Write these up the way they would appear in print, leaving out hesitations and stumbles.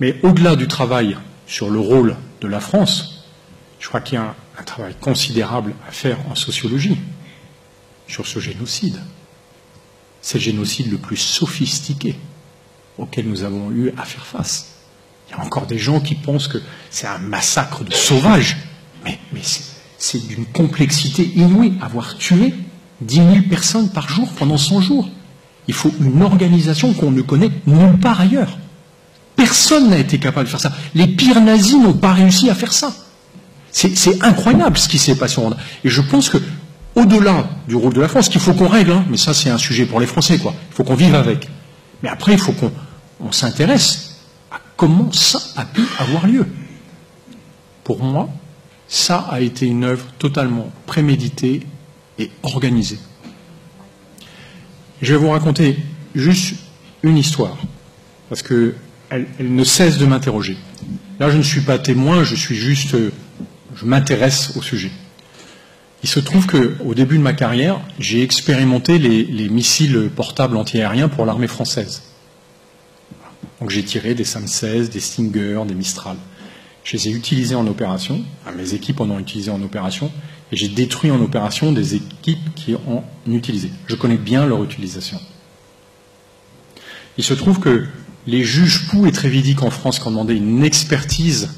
Mais au-delà du travail sur le rôle de la France, je crois qu'il y a un travail considérable à faire en sociologie sur ce génocide. C'est le génocide le plus sophistiqué auquel nous avons eu à faire face. Il y a encore des gens qui pensent que c'est un massacre de sauvages, mais c'est d'une complexité inouïe. Avoir tué 10 000 personnes par jour pendant 100 jours. Il faut une organisation qu'on ne connaît nulle part ailleurs. Personne n'a été capable de faire ça. Les pires nazis n'ont pas réussi à faire ça. C'est incroyable ce qui s'est passé au Rwanda. Et je pense que, au-delà du rôle de la France, qu'il faut qu'on règle, hein, mais ça c'est un sujet pour les Français, quoi. Il faut qu'on vive avec. Mais après, il faut qu'on s'intéresse à comment ça a pu avoir lieu. Pour moi, ça a été une œuvre totalement préméditée et organisée. Je vais vous raconter juste une histoire, parce qu'elle ne cesse de m'interroger. Là, je ne suis pas témoin, je m'intéresse au sujet. Il se trouve qu'au début de ma carrière, j'ai expérimenté les missiles portables antiaériens pour l'armée française. Donc j'ai tiré des SAM-16, des Stinger, des Mistral. Je les ai utilisés en opération, enfin, mes équipes en ont utilisé en opération, et j'ai détruit en opération des équipes qui en ont utilisé. Je connais bien leur utilisation. Il se trouve que les juges Pou et Trévidic en France qui ont demandé une expertise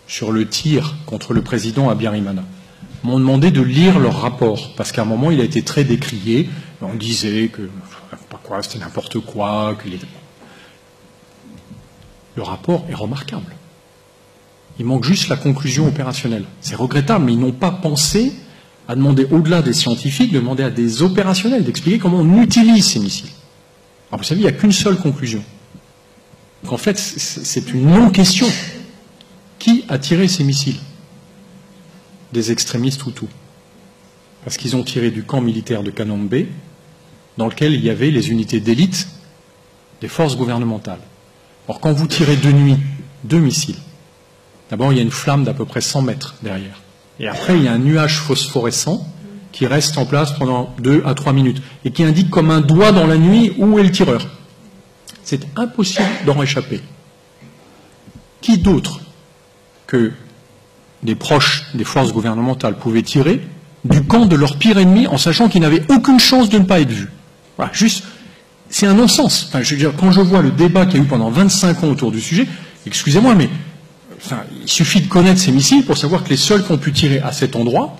sur le tir contre le président Habyarimana m'ont demandé de lire leur rapport, parce qu'à un moment il a été très décrié, on disait que c'était n'importe quoi, le rapport est remarquable. Il manque juste la conclusion opérationnelle. C'est regrettable, mais ils n'ont pas pensé à demander, au-delà des scientifiques, de demander à des opérationnels d'expliquer comment on utilise ces missiles. Alors vous savez, il n'y a qu'une seule conclusion. Donc, en fait, c'est une non-question. Qui a tiré ces missiles? Des extrémistes Hutus. Parce qu'ils ont tiré du camp militaire de Kanombe, dans lequel il y avait les unités d'élite des forces gouvernementales. Or, quand vous tirez de nuit 2 missiles, d'abord, il y a une flamme d'à peu près 100 mètres derrière. Et après, il y a un nuage phosphorescent qui reste en place pendant 2 à 3 minutes et qui indique comme un doigt dans la nuit où est le tireur. C'est impossible d'en échapper. Qui d'autre que des proches des forces gouvernementales pouvaient tirer du camp de leur pire ennemi en sachant qu'ils n'avaient aucune chance de ne pas être vus? Voilà, juste, c'est un non-sens. Enfin, je veux dire, quand je vois le débat qu'il y a eu pendant 25 ans autour du sujet, excusez-moi, mais enfin, il suffit de connaître ces missiles pour savoir que les seuls qui ont pu tirer à cet endroit,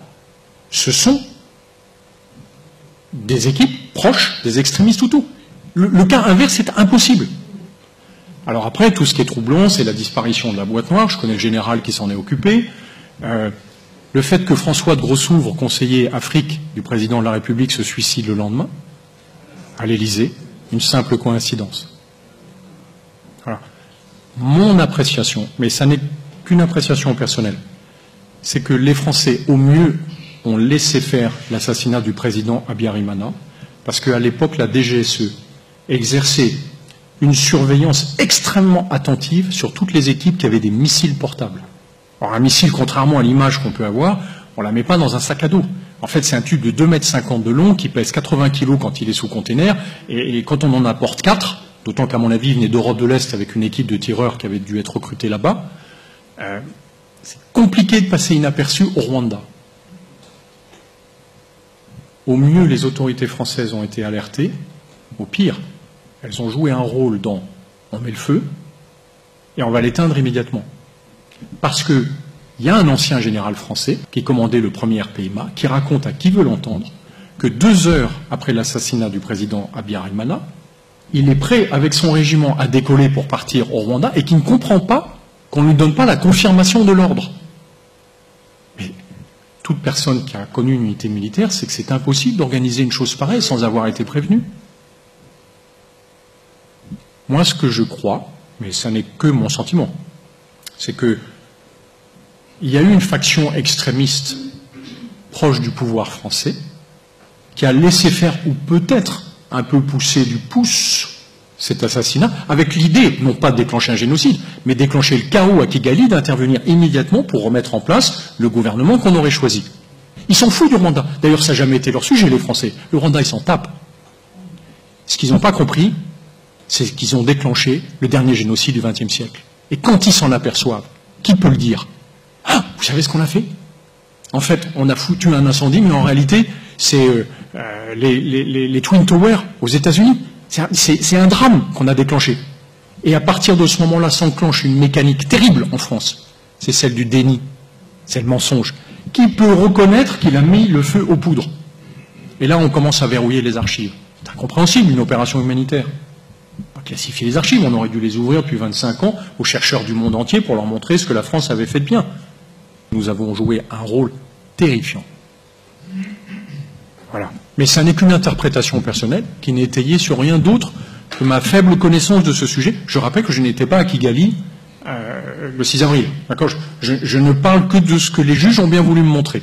ce sont des équipes proches des extrémistes Hutus. Le cas inverse est impossible. Alors après, tout ce qui est troublant, c'est la disparition de la boîte noire. Je connais le général qui s'en est occupé. Le fait que François de Grossouvre, conseiller Afrique du président de la République, se suicide le lendemain, à l'Élysée, une simple coïncidence. Voilà. Mon appréciation, mais ça n'est qu'une appréciation personnelle, c'est que les Français, au mieux, ont laissé faire l'assassinat du président Habyarimana, parce qu'à l'époque, la DGSE exerçait une surveillance extrêmement attentive sur toutes les équipes qui avaient des missiles portables. Alors un missile, contrairement à l'image qu'on peut avoir, on ne la met pas dans un sac à dos. En fait, c'est un tube de 2,50 m de long qui pèse 80 kg quand il est sous container, et quand on en apporte 4, d'autant qu'à mon avis, il venait d'Europe de l'Est avec une équipe de tireurs qui avait dû être recrutée là-bas, c'est compliqué de passer inaperçu au Rwanda. Au mieux, les autorités françaises ont été alertées, au pire, elles ont joué un rôle dans on met le feu et on va l'éteindre immédiatement. Parce qu'il y a un ancien général français qui commandait le premier RPIMA qui raconte à qui veut l'entendre que 2 heures après l'assassinat du président Habyarimana, il est prêt avec son régiment à décoller pour partir au Rwanda et qui ne comprend pas qu'on ne lui donne pas la confirmation de l'ordre. Mais toute personne qui a connu une unité militaire sait que c'est impossible d'organiser une chose pareille sans avoir été prévenu. Moi, ce que je crois, mais ça n'est que mon sentiment, c'est qu'il y a eu une faction extrémiste proche du pouvoir français qui a laissé faire, ou peut-être un peu poussé du pouce, cet assassinat, avec l'idée, non pas de déclencher un génocide, mais déclencher le chaos à Kigali, d'intervenir immédiatement pour remettre en place le gouvernement qu'on aurait choisi. Ils s'en foutent du Rwanda. D'ailleurs, ça n'a jamais été leur sujet, les Français. Le Rwanda, ils s'en tapent. Ce qu'ils n'ont pas compris, c'est qu'ils ont déclenché le dernier génocide du XXe siècle. Et quand ils s'en aperçoivent, qui peut le dire? Ah, vous savez ce qu'on a fait? En fait, on a foutu un incendie, mais en réalité, c'est les Twin Towers aux États-Unis. C'est un drame qu'on a déclenché. Et à partir de ce moment-là, s'enclenche une mécanique terrible en France. C'est celle du déni, c'est le mensonge. Qui peut reconnaître qu'il a mis le feu aux poudres? Et là, on commence à verrouiller les archives. C'est incompréhensible, une opération humanitaire. On va classifier les archives, on aurait dû les ouvrir depuis 25 ans aux chercheurs du monde entier pour leur montrer ce que la France avait fait de bien. Nous avons joué un rôle terrifiant. Voilà. Mais ça n'est qu'une interprétation personnelle qui n'est étayée sur rien d'autre que ma faible connaissance de ce sujet. Je rappelle que je n'étais pas à Kigali le 6 avril. D'accord, je ne parle que de ce que les juges ont bien voulu me montrer.